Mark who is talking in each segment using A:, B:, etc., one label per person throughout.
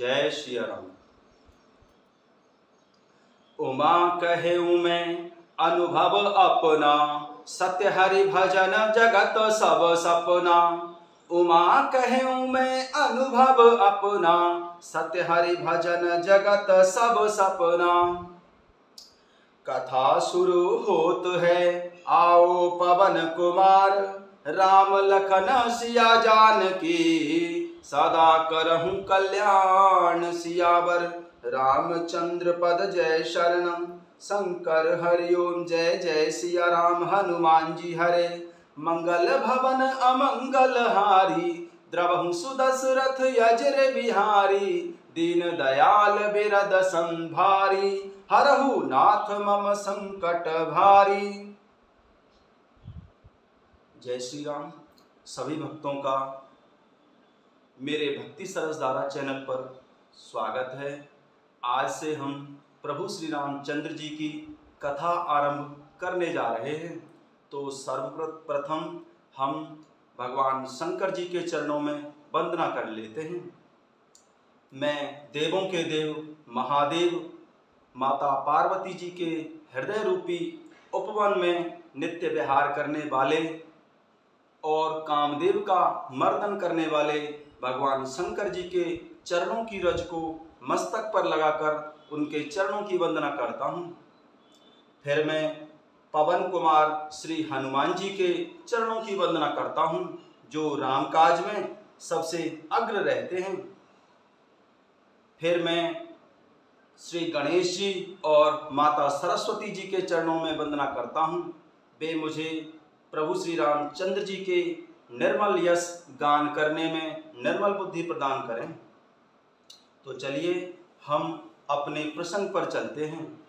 A: जय श्री राम। उमा कहूँ मैं अनुभव अपना, सत्य हरि भजन जगत सब सपना। उमा कहूँ मैं अनुभव अपना, सत्य हरि भजन जगत सब सपना। कथा शुरू होत है आओ पवन कुमार, राम लखन सिया जानकी, सदा करहूँ कल्याण सियावर। रामचंद्र पद जय शरणम, शंकर हरि ओम जय जय सिया राम। हनुमान जी हरे मंगल भवन अमंगल हारी, द्रवहु सुदशरथ यजर बिहारी। दीन दयाल बिरद संभारी, हरहु नाथ मम संकट भारी। जय श्री राम। सभी भक्तों का मेरे भक्ति सरस धारा चैनल पर स्वागत है। आज से हम प्रभु श्री रामचंद्र जी की कथा आरंभ करने जा रहे हैं। तो सर्वप्रथम हम भगवान शंकर जी के चरणों में वंदना कर लेते हैं। मैं देवों के देव महादेव माता पार्वती जी के हृदय रूपी उपवन में नित्य विहार करने वाले और कामदेव का मर्दन करने वाले भगवान शंकर जी के चरणों की रज को मस्तक पर लगाकर उनके चरणों की वंदना करता हूँ। फिर मैं पवन कुमार श्री हनुमान जी के चरणों की वंदना करता हूँ, जो रामकाज में सबसे अग्र रहते हैं। फिर मैं श्री गणेश जी और माता सरस्वती जी के चरणों में वंदना करता हूँ। वे मुझे प्रभु श्री रामचंद्र जी के निर्मल यश गान करने में निर्मल बुद्धि प्रदान करें। तो चलिए हम अपने प्रसंग पर चलते हैं।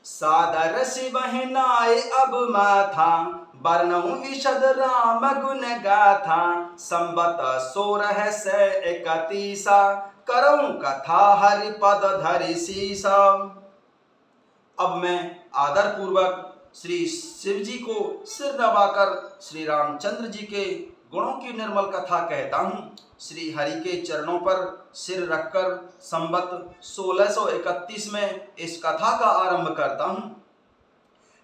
A: सादर शिवहनाय अब माथा, वर्णऊ विशद राम गुण गाथा। संबत 1631, करऊं कथा हरिपद धरि सीसा। अब मैं आदर पूर्वक श्री शिव जी को सिर नवाकर श्री रामचंद्र जी के गुणों की निर्मल कथा कहता हूँ। श्री हरि के चरणों पर सिर रखकर संबत 1631 में इस कथा का आरंभ करता हूँ।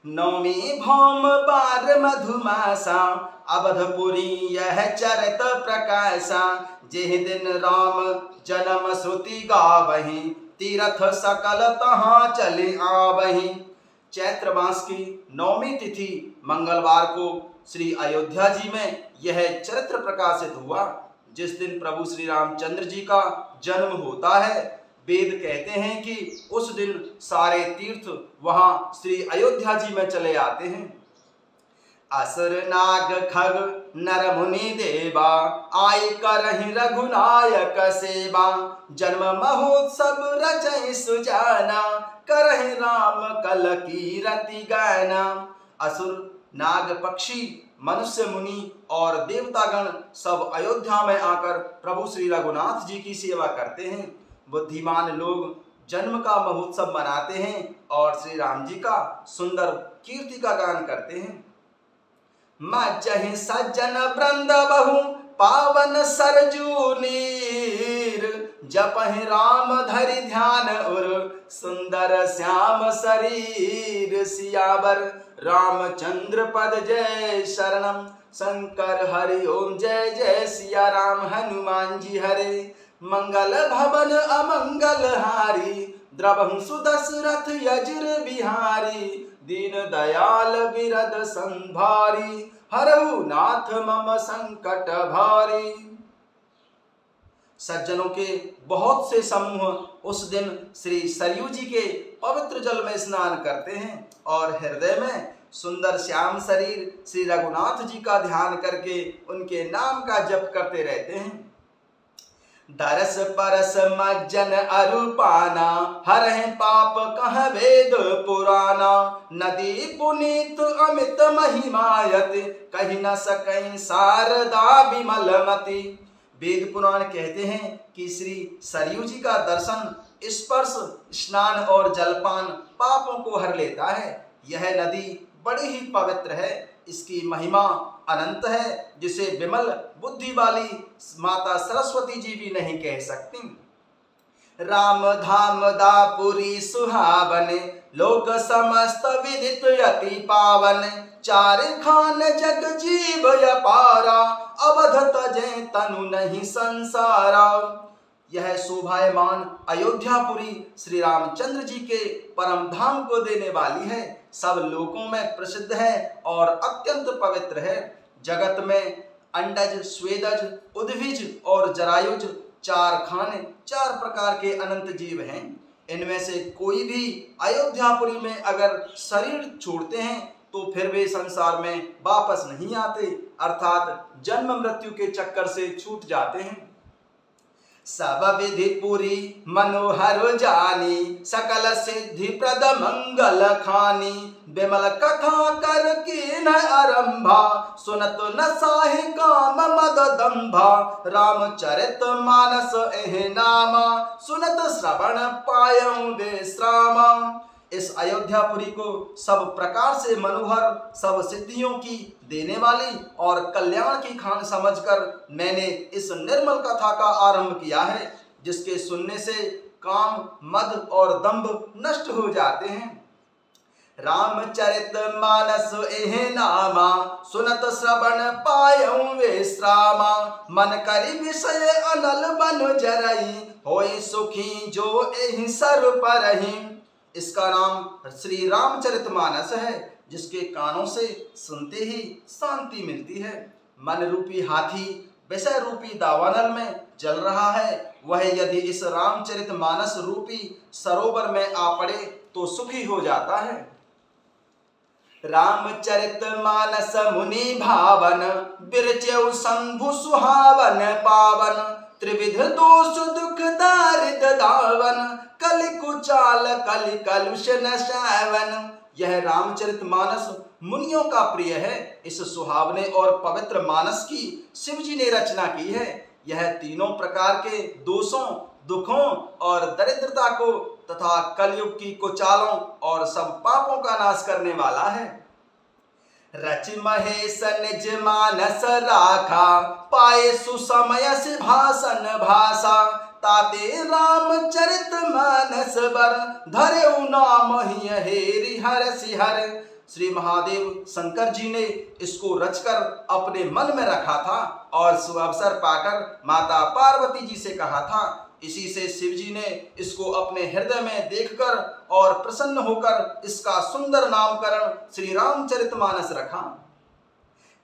A: नौमी भौम बार मधुमासा, अवधपुरी यह चरित प्रकाशा। जेह दिन राम जन्म श्रुति गावहीं, तीर्थ सकल तहाँ चले आवहीं। चैत्र मास की नौमी तिथि मंगलवार को श्री अयोध्या जी में यह चरित्र प्रकाशित हुआ, जिस दिन प्रभु श्री रामचंद्र जी का जन्म होता है। वेद कहते हैं कि उस दिन सारे तीर्थ वहां श्री अयोध्या जी में चले आते हैं। असुर नाग खग नर मुनि देवा, आय करहि रघुनायक सेवा। जन्म महोत्सव रचहि सुजाना, करहि राम कल कीरति गाना। असुर नाग पक्षी मनुष्य मुनि और देवतागण सब अयोध्या में आकर प्रभु श्री रघुनाथ जी की सेवा करते हैं। बुद्धिमान लोग जन्म का महोत्सव मनाते हैं और श्री राम जी का सुंदर कीर्ति का गान करते हैं। मज्जहि सज्जन वृंद बहु, पावन सरजू नीर। जपहि राम धरि ध्यान उर, सुंदर श्याम शरीर। सियावर रामचंद्र पद जय शरणम, शंकर हरि ओम जय जय सिया राम। हनुमान जी हरे मंगल भवन अमंगल हारी, द्रवहु सुदशरथ यजर बिहारी। दीन दयाल बिरद संभारी, हरहु नाथ मम संकट भारी। सज्जनों के बहुत से समूह उस दिन श्री सरयू जी के पवित्र जल में स्नान करते हैं और हृदय में सुंदर श्याम शरीर श्री रघुनाथ जी का ध्यान करके उनके नाम का जप करते रहते हैं। दरस परस मज्जन अरूपाना, हरहि पाप कह वेद पुराना। नदी पुनीत अमित महिमायत, कही न सकई शारदा विमलमति। वेद पुराण कहते हैं कि श्री सरयू जी का दर्शन स्पर्श, स्नान और जलपान पापों को हर लेता है। यह नदी बड़ी ही पवित्र है। इसकी महिमा अनंत है, जिसे विमल बुद्धि वाली माता सरस्वती जी भी नहीं कह सकती। राम धाम दापुरी सुहावन, लोक समस्त विदित अति पावन। चार खान जग जीव अपारा, अवध तजे तनु नहीं संसारा। यह शोभायमान अयोध्यापुरी श्री रामचंद्र जी के परम धाम को देने वाली है। सब लोकों में प्रसिद्ध है और अत्यंत पवित्र है। जगत में अंडज, स्वेदज, उद्भिज और जरायुज चार खाने, चार प्रकार के अनंत जीव हैं। इनमें से कोई भी अयोध्यापुरी में अगर शरीर छोड़ते हैं तो फिर वे संसार में वापस नहीं आते, अर्थात जन्म मृत्यु के चक्कर से छूट जाते हैं। सब विधि पुरी मनोहर जानी, सकल सिद्धि प्रद मंगल खानी। विमल कथा कर कीन आरंभा, सुनत न साहि काम मद दंभा। रामचरित मानस एह नामा, सुनत श्रवण पायऊं विश्रामा। इस अयोध्यापुरी को सब प्रकार से मनोहर, सब सिद्धियों की देने वाली और कल्याण की खान समझकर मैंने इस निर्मल कथा का आरंभ किया है, जिसके सुनने से काम, मद और दंभ नष्ट हो जाते हैं। रामचरित मानस एह नामा, सुनत श्रवण पायऊं विश्रामा। मन करि विषय अनल बन जरई, होई सुखी जो एहि सर परहि। इसका नाम श्री रामचरितमानस है, जिसके कानों से सुनते ही शांति मिलती है। मन रूपी हाथी विषय रूपी दावानल में जल रहा है, वह यदि इस रामचरितमानस रूपी सरोवर में आ पड़े तो सुखी हो जाता है। रामचरितमानस मुनि भावन, बिरचेउ शंभु सुहावन पावन। त्रिविध दोष दुख दारिद दावन, कलि कुचाल कलि कलुष नशावन। यह रामचरितमानस मुनियों का प्रिय है। इस सुहावने और पवित्र मानस की शिव जी ने रचना की है। यह तीनों प्रकार के दोषों, दुखों और दरिद्रता को तथा कलयुग की कुचालों और सब पापों का नाश करने वाला है। रच महेश निज मानस राखा, पाए सुसमय सिंहासन भाषा। ताते रामचरित मानस बर, धरे नाम ही हेरि हर सिहर। श्री महादेव शंकर जी ने इसको रचकर अपने मन में रखा था और सुअवसर पाकर माता पार्वती जी से कहा था। इसी से शिव जी ने इसको अपने हृदय में देखकर और प्रसन्न होकर इसका सुंदर नामकरण श्री रामचरितमानस रखा।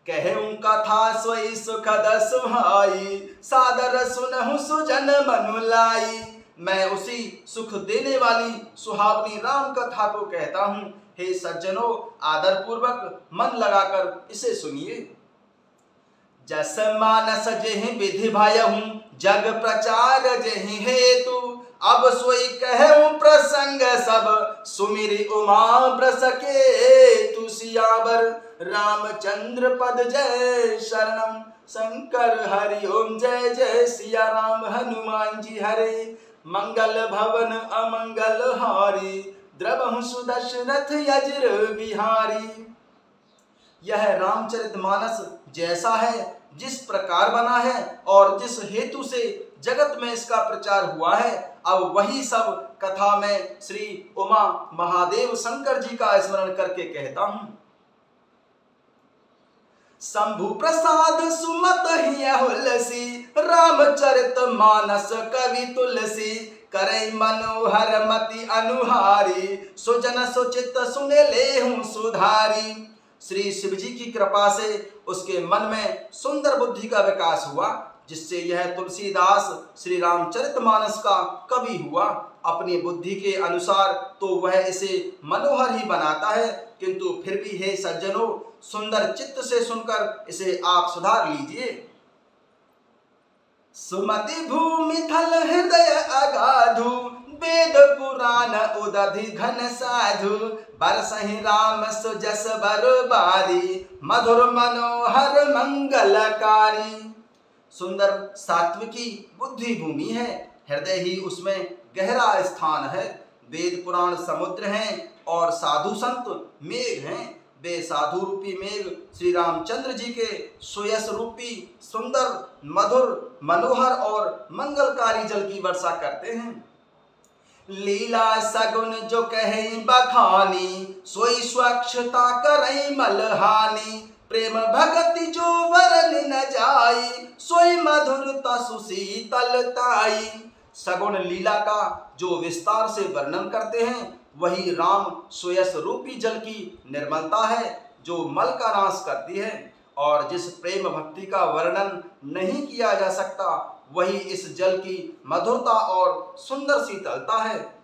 A: कहूं कथा सोई सुखद सुहाई, सादर सुनहु सुजन मनु लाई। मैं उसी सुख देने वाली सुहावनी राम कथा को कहता हूँ। हे सज्जनों, आदर पूर्वक मन लगाकर इसे सुनिए। जस मानस जेहि विधि भयहूँ, जग प्रचार जेहि हेतु। अब सोई कहूँ प्रसंग सब, सुमिरि उमा ब्रस केतु। सियावर रामचंद्र पद जय शरणम, शंकर हरि ओम जय जय सिया राम। हनुमान जी हरे, मंगल भवन अमंगल हारी। द्रवहु सुदशरथ यज्र बिहारी। यह रामचरितमानस जैसा है, जिस प्रकार बना है और जिस हेतु से जगत में इसका प्रचार हुआ है, अब वही सब कथा में श्री उमा महादेव शंकर जी का स्मरण करके कहता हूँ। शंभु प्रसाद सुमत ही हुलसी, रामचरित मानस कवि तुलसी। करे मनोहर मति अनुहारी, सुजन सुचित सुने लेहूं सुधारी। श्री शिव जी की कृपा से उसके मन में सुंदर बुद्धि का विकास हुआ, जिससे यह तुलसीदास श्री रामचरितमानस का कवि हुआ। अपनी बुद्धि के अनुसार तो वह इसे मनोहर ही बनाता है, किंतु फिर भी हे सज्जनों, सुंदर चित्त से सुनकर इसे आप सुधार लीजिए। सुमति भूमि थल हृदय अगाधु, वेद पुराण उदधि घन साधु। बरसहि राम सुजस बरबारी, मधुर मनोहर मंगलकारी। सुंदर सात्विकी बुद्धि भूमि है, हृदय ही उसमें गहरा स्थान है। वेद पुराण समुद्र हैं और साधु संत मेघ हैं। वे साधु रूपी मेघ श्री रामचंद्र जी के सुयस रूपी सुंदर, मधुर, मनोहर और मंगलकारी जल की वर्षा करते हैं। लीला सगुन जो कहे बखानी, सोई स्वच्छता करई मलहानी। प्रेम भगति जो वरन न जाई, सोई मधुरता सुशीतलताई। सगुण लीला का जो विस्तार से वर्णन करते हैं, वही राम सुयस रूपी जल की निर्मलता है जो मल का नाश करती है। और जिस प्रेम भक्ति का वर्णन नहीं किया जा सकता, वही इस जल की मधुरता और सुंदर शीतलता है।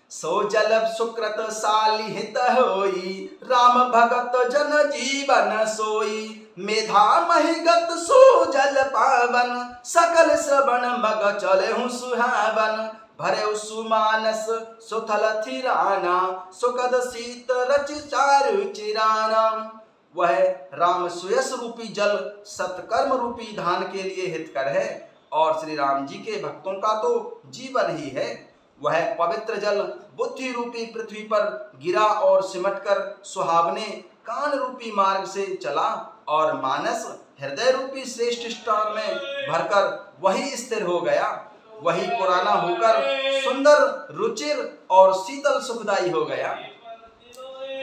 A: सो जल सुकृत सालिहित होई, राम भगत जन जीवन सोई। मेधा महिगत सो जल पावन, सकल श्रवण मग चले सुहावन। भरे सुमानस सुथल थिराना, सुखद शीत रच चारु चिराना। वह राम सुयस रूपी जल सत्कर्म रूपी धान के लिए हितकर है और श्री राम जी के भक्तों का तो जीवन ही है। वह पवित्र जल बुद्धि रूपी पृथ्वी पर गिरा और सिमटकर सुहावने कान रूपी मार्ग से चला और मानस हृदय रूपी श्रेष्ठ स्थान में भरकर वही स्थिर हो गया। वही पुराना होकर सुंदर, रुचिर और शीतल सुखदाई हो गया।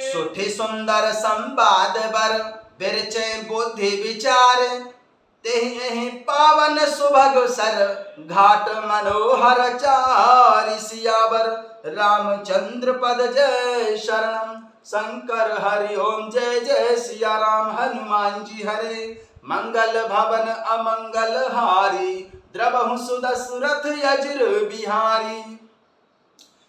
A: सुठी सुंदर संवाद बर, बिरचे बुद्धि विचार। तेहि पावन सुभग सर, घाट मनोहर चारि। सियावर रामचंद्र पद जय शरणम, शंकर हरि ओम जय जय सिया राम। हनुमान जी हरे, मंगल भवन अमंगल हारी। द्रवहु सुदशरथ यज्र बिहारी।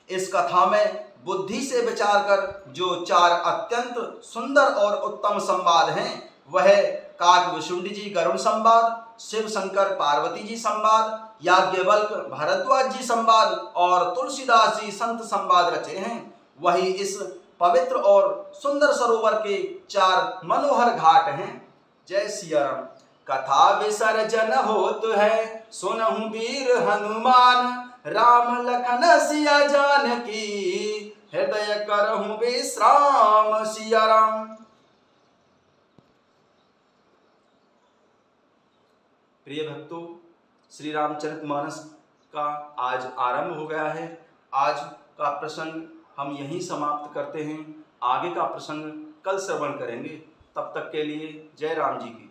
A: इस कथा में बुद्धि से विचार कर जो चार अत्यंत सुंदर और उत्तम संवाद हैं, वह काकभूषुंडी जी गरुड़ संवाद, शिव शंकर पार्वती जी संवाद, याज्ञवल्क भारद्वाज जी संवाद और तुलसीदास जी संत संवाद रचे हैं। वही इस पवित्र और सुंदर सरोवर के चार मनोहर घाट हैं। जय सिया राम। कथा विसर्जन होत है, सुनहु वीर हनुमान। राम लखन सिया जानकी, हृदय करहु विश्राम। सिया राम। प्रिय भक्तों, श्री रामचरितमानस का आज आरंभ हो गया है। आज का प्रसंग हम यहीं समाप्त करते हैं। आगे का प्रसंग कल श्रवण करेंगे। तब तक के लिए जय राम जी की।